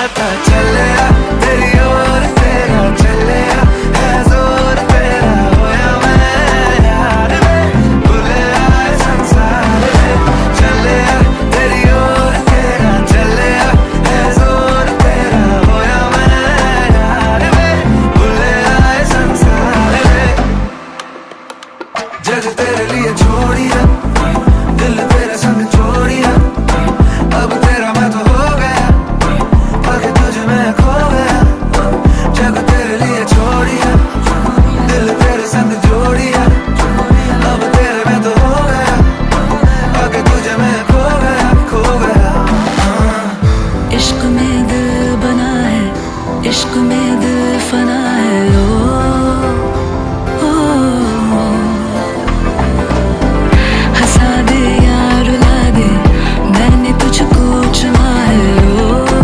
पता चलिया तेरी ओर तेरा चलिया है जोर तेरा होया मैं यार में भूले आए संसार में चलिया तेरी ओर तेरा चलिया है जोर तेरा होया मैं यार में भूले आए संसार में जग तेरे लिए छोड़िया दिल तेरे संग छोड़िया अब तेरा मैं तो हो गया आगे तुझे मैं खो गया जग तेरे लिए छोड़िया दिल तेरे संग जोड़िया अब तेरे मैं तो हो गया आगे तुझे मैं खो गया इश्क में दिल बना है इश्क में दिल फना है